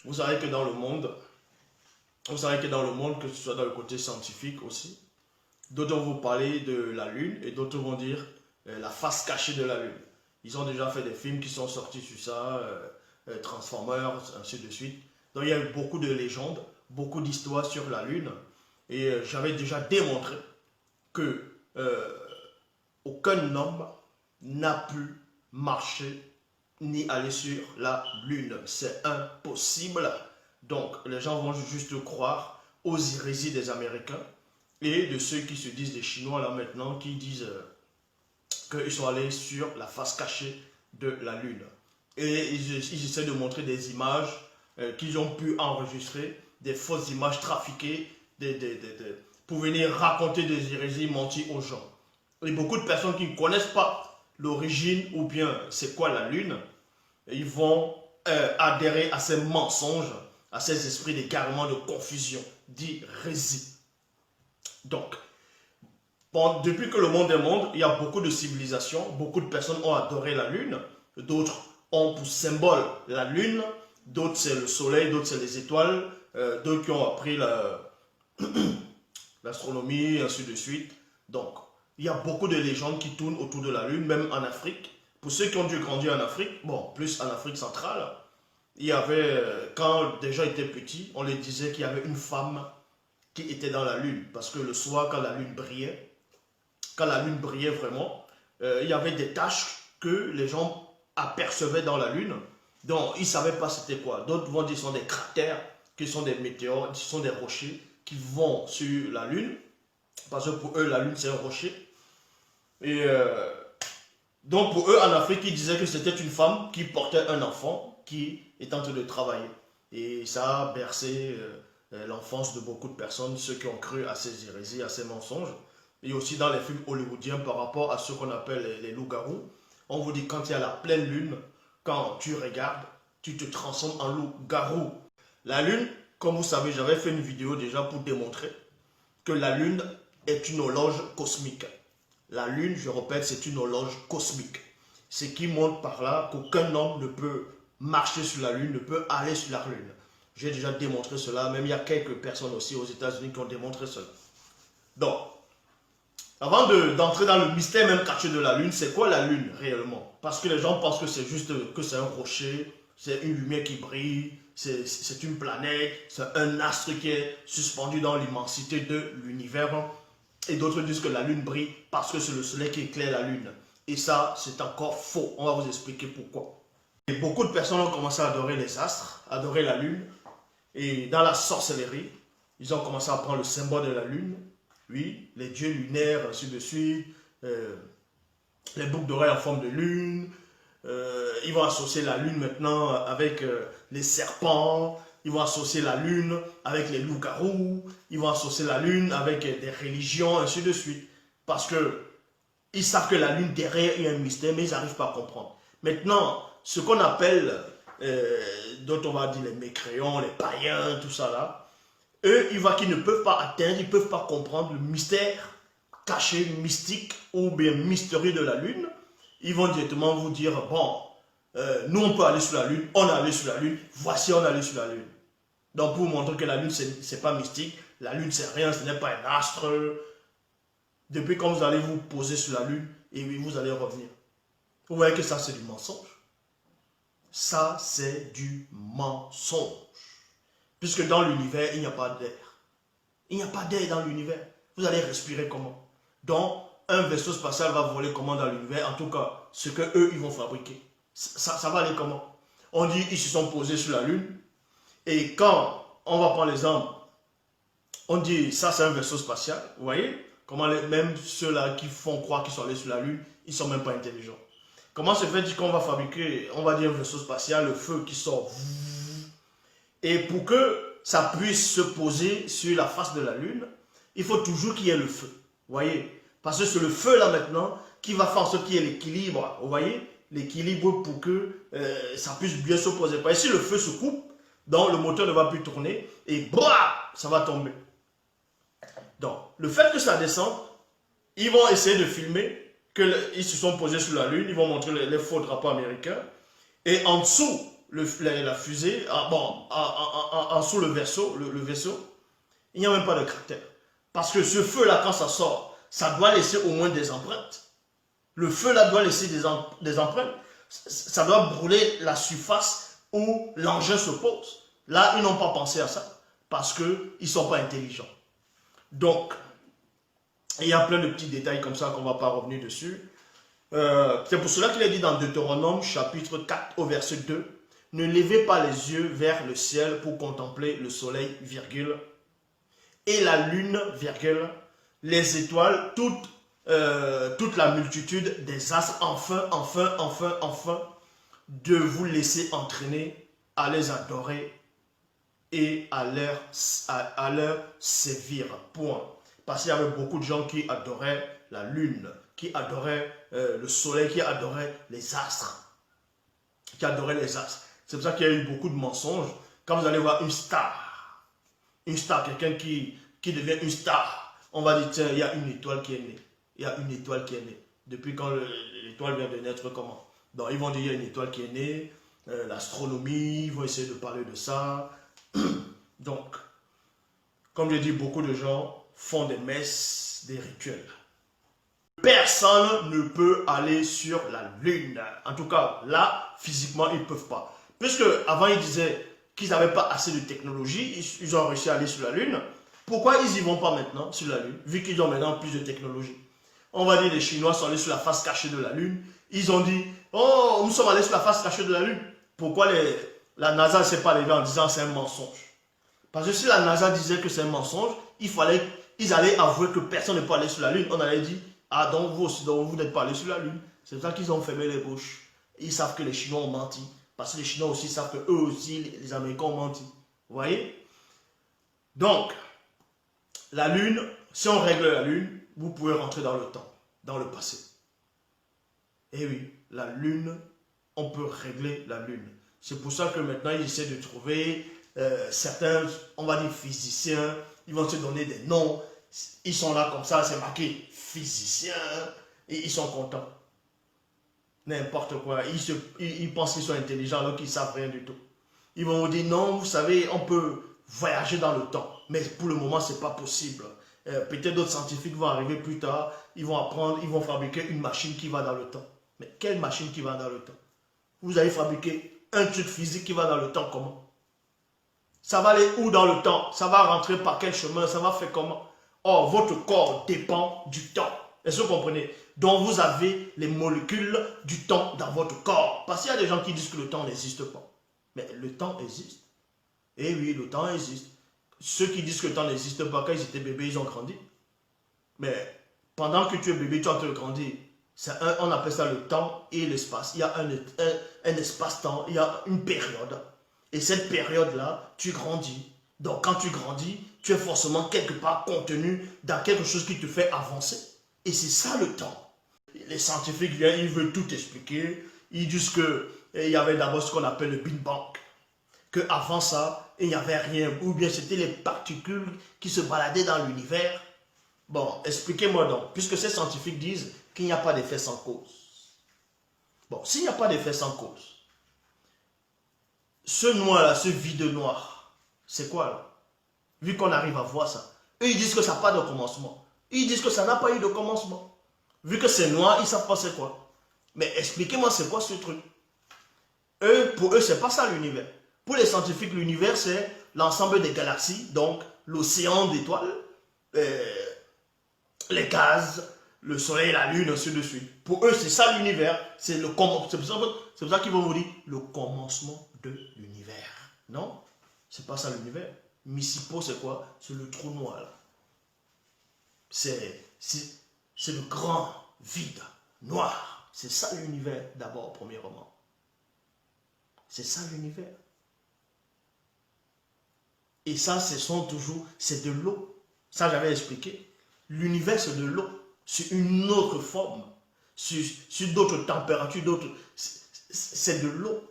Vous savez que dans le monde, que ce soit dans le côté scientifique aussi, d'autres vont vous parler de la Lune et d'autres vont dire la face cachée de la Lune. Ils ont déjà fait des films qui sont sortis sur ça, Transformers, ainsi de suite. Donc il y a eu beaucoup de légendes, beaucoup d'histoires sur la Lune. Et j'avais déjà démontré que aucun homme n'a pu marcher ni aller sur la Lune. C'est impossible. Donc, les gens vont juste croire aux hérésies des Américains et de ceux qui se disent des Chinois là maintenant, qui disent qu'ils sont allés sur la face cachée de la Lune. Et ils essaient de montrer des images qu'ils ont pu enregistrer, des fausses images trafiquées, pour venir raconter des hérésies, mentir aux gens. Et beaucoup de personnes qui ne connaissent pas l'origine ou bien c'est quoi la Lune, ils vont adhérer à ces mensonges, à ces esprits d'égarement, de confusion, d'hérésie. Donc, bon, depuis que le monde est monde, il y a beaucoup de civilisations, beaucoup de personnes ont adoré la Lune, d'autres ont pour symbole la Lune, d'autres c'est le soleil, d'autres c'est les étoiles, d'autres qui ont appris l'astronomie, ainsi de suite. Donc, il y a beaucoup de légendes qui tournent autour de la Lune, même en Afrique. Pour ceux qui ont dû grandir en Afrique, bon, plus en Afrique centrale, il y avait, quand des gens étaient petits, on les disait qu'il y avait une femme qui était dans la Lune. Parce que le soir, quand la Lune brillait vraiment, il y avait des taches que les gens apercevaient dans la Lune. Donc, ils ne savaient pas c'était quoi. D'autres vont dire que ce sont des cratères, que ce sont des météores, ce sont des rochers qui vont sur la Lune. Parce que pour eux, la Lune, c'est un rocher. Et donc, pour eux, en Afrique, ils disaient que c'était une femme qui portait un enfant qui est en train de travailler. Et ça a bercé l'enfance de beaucoup de personnes, ceux qui ont cru à ces hérésies, à ces mensonges. Et aussi dans les films hollywoodiens par rapport à ce qu'on appelle les loups-garous. On vous dit quand il y a la pleine lune, quand tu regardes, tu te transformes en loup-garou. La lune, comme vous savez, j'avais fait une vidéo déjà pour démontrer que la lune est une horloge cosmique. La lune, je répète, c'est une horloge cosmique. Ce qui montre par là qu'aucun homme ne peut marcher sur la lune, ne peut aller sur la lune. J'ai déjà démontré cela, même il y a quelques personnes aussi aux États-Unis qui ont démontré cela. Donc, avant d'entrer dans le mystère même caché de la lune, c'est quoi la lune réellement? Parce que les gens pensent que c'est juste que c'est un rocher, c'est une lumière qui brille, c'est une planète, c'est un astre qui est suspendu dans l'immensité de l'univers. Et d'autres disent que la lune brille parce que c'est le soleil qui éclaire la lune. Et ça, c'est encore faux. On va vous expliquer pourquoi. Et beaucoup de personnes ont commencé à adorer les astres, adorer la lune. Et dans la sorcellerie, ils ont commencé à prendre le symbole de la lune. Oui, les dieux lunaires, ainsi de suite. Les boucles d'oreilles en forme de lune. Ils vont associer la lune maintenant avec les serpents. Ils vont associer la lune avec les loups-garous. Ils vont associer la lune avec des religions, ainsi de suite. Parce que ils savent que la lune, derrière, il y a un mystère, mais ils n'arrivent pas à comprendre. Maintenant, ce qu'on appelle, dont on va dire les mécréants, les païens, tout ça là, eux, ils voient qu'ils ne peuvent pas atteindre, ils ne peuvent pas comprendre le mystère caché, mystique ou bien mystérieux de la lune. Ils vont directement vous dire, bon, nous on peut aller sur la lune, on est allé sur la lune, voici on est allé sur la lune. Donc pour vous montrer que la lune c'est pas mystique, la lune c'est rien, ce n'est pas un astre. Depuis quand vous allez vous poser sur la lune et vous allez revenir. Vous voyez que ça c'est du mensonge. Ça c'est du mensonge. Puisque dans l'univers il n'y a pas d'air. Il n'y a pas d'air dans l'univers. Vous allez respirer comment? Donc un vaisseau spatial va voler comment dans l'univers? En tout cas, ce que eux ils vont fabriquer. Ça va aller comment? On dit ils se sont posés sur la lune. Et quand on va prendre l'exemple, on dit ça c'est un vaisseau spatial. Vous voyez comment même ceux-là qui font croire qu'ils sont allés sur la lune, ils ne sont même pas intelligents. Comment se fait-il qu'on va fabriquer, on va dire un vaisseau spatial, le feu qui sort? Et pour que ça puisse se poser sur la face de la lune, il faut toujours qu'il y ait le feu. Vous voyez? Parce que c'est le feu là maintenant qui va faire en sorte qu'il y ait l'équilibre. Vous voyez? L'équilibre pour que ça puisse bien se poser. Et si le feu se coupe, donc le moteur ne va plus tourner et bah, ça va tomber. Donc, le fait que ça descende, ils vont essayer de filmer qu'ils se sont posés sur la lune, ils vont montrer les faux drapeaux américains. Et en dessous, la fusée, sous le vaisseau, le vaisseau, il n'y a même pas de cratère. Parce que ce feu-là, quand ça sort, ça doit laisser au moins des empreintes. Le feu-là doit laisser des empreintes. Ça doit brûler la surface où l'engin se pose. Là, ils n'ont pas pensé à ça. Parce qu'ils ne sont pas intelligents. Donc, il y a plein de petits détails comme ça qu'on ne va pas revenir dessus. C'est pour cela qu'il est dit dans Deutéronome, chapitre 4, au verset 2, « Ne levez pas les yeux vers le ciel pour contempler le soleil, virgule, et la lune, virgule, les étoiles, toute la multitude des astres, enfin, de vous laisser entraîner à les adorer et à leur sévir. Point. » Parce qu'il y avait beaucoup de gens qui adoraient la lune, qui adoraient le soleil, qui adoraient les astres. C'est pour ça qu'il y a eu beaucoup de mensonges. Quand vous allez voir une star, quelqu'un qui devient une star, on va dire, tiens, il y a une étoile qui est née. Il y a une étoile qui est née. Depuis quand l'étoile vient de naître, comment? Donc, ils vont dire, il y a une étoile qui est née, l'astronomie, ils vont essayer de parler de ça. Donc, comme je dis, beaucoup de gens font des messes, des rituels. Personne ne peut aller sur la lune. En tout cas, là, physiquement, ils ne peuvent pas. Puisque avant, ils disaient qu'ils n'avaient pas assez de technologie, ils ont réussi à aller sur la lune. Pourquoi ils n'y vont pas maintenant sur la lune, vu qu'ils ont maintenant plus de technologie? On va dire les Chinois sont allés sur la face cachée de la lune. Ils ont dit, oh, nous sommes allés sur la face cachée de la lune. Pourquoi la NASA ne s'est pas levée en disant c'est un mensonge? Parce que si la NASA disait que c'est un mensonge, ils allaient avouer que personne n'est pas allé sur la lune. On allait dire, ah donc vous aussi, donc vous n'êtes pas allé sur la lune. C'est pour ça qu'ils ont fermé les bouches. Ils savent que les Chinois ont menti. Parce que les Chinois aussi savent que eux aussi, les Américains ont menti. Vous voyez? Donc, la lune, si on règle la lune, vous pouvez rentrer dans le temps, dans le passé. Et oui, la lune, on peut régler la lune. C'est pour ça que maintenant, ils essaient de trouver certains, on va dire physiciens, ils vont se donner des noms. Ils sont là comme ça, c'est marqué physicien, et ils sont contents. N'importe quoi. Ils pensent qu'ils sont intelligents alors qu'ils ne savent rien du tout. Ils vont vous dire, non, vous savez, on peut voyager dans le temps. Mais pour le moment, ce n'est pas possible. Peut-être d'autres scientifiques vont arriver plus tard, ils vont apprendre, ils vont fabriquer une machine qui va dans le temps. Mais quelle machine qui va dans le temps? Vous allez fabriquer un truc physique qui va dans le temps, comment? Ça va aller où dans le temps? Ça va rentrer par quel chemin? Ça va faire comment? Or, votre corps dépend du temps. Est-ce que vous comprenez? Donc, vous avez les molécules du temps dans votre corps. Parce qu'il y a des gens qui disent que le temps n'existe pas. Mais le temps existe. Eh oui, le temps existe. Ceux qui disent que le temps n'existe pas, quand ils étaient bébés, ils ont grandi. Mais pendant que tu es bébé, tu as grandi. On appelle ça le temps et l'espace. Il y a un espace-temps, il y a une période. Et cette période-là, tu grandis. Donc quand tu grandis, tu es forcément quelque part contenu dans quelque chose qui te fait avancer. Et c'est ça le temps. Les scientifiques viennent, ils veulent tout expliquer. Ils disent qu'il y avait d'abord ce qu'on appelle le Big Bang. Qu'avant ça, il n'y avait rien. Ou bien c'était les particules qui se baladaient dans l'univers. Bon, expliquez-moi donc. Puisque ces scientifiques disent qu'il n'y a pas d'effet sans cause. Bon, s'il n'y a pas d'effet sans cause, ce noir-là, ce vide noir, c'est quoi là? Vu qu'on arrive à voir ça. Eux, ils disent que ça n'a pas de commencement. Ils disent que ça n'a pas eu de commencement. Vu que c'est noir, ils ne savent pas c'est quoi. Mais expliquez-moi c'est quoi ce truc? Pour eux, c'est pas ça l'univers. Pour les scientifiques, l'univers, c'est l'ensemble des galaxies, donc l'océan d'étoiles, les gaz, le soleil, la lune, ainsi de suite. Pour eux, c'est ça l'univers. C'est pour ça qu'ils vont vous dire le commencement de l'univers. Non, c'est pas ça l'univers. Missipo, c'est quoi? C'est le trou noir. Là. C'est le grand vide noir. C'est ça l'univers, d'abord, premièrement. C'est ça l'univers. Et ça, c'est de l'eau. Ça, j'avais expliqué. L'univers, c'est de l'eau. C'est une autre forme. Sur d'autres températures, c'est de l'eau.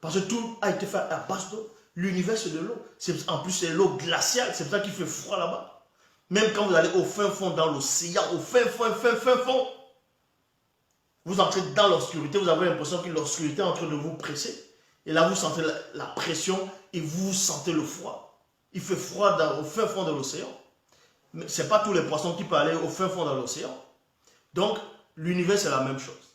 Parce que tout a été fait à base d'eau. L'univers, c'est de l'eau. En plus, c'est l'eau glaciale. C'est pour ça qu'il fait froid là-bas. Même quand vous allez au fin fond dans l'océan, au fin fond, vous entrez dans l'obscurité, vous avez l'impression que l'obscurité est en train de vous presser. Et là, vous sentez la pression et vous sentez le froid. Il fait froid au fin fond de l'océan. Mais ce n'est pas tous les poissons qui peuvent aller au fin fond de l'océan. Donc, l'univers, c'est la même chose.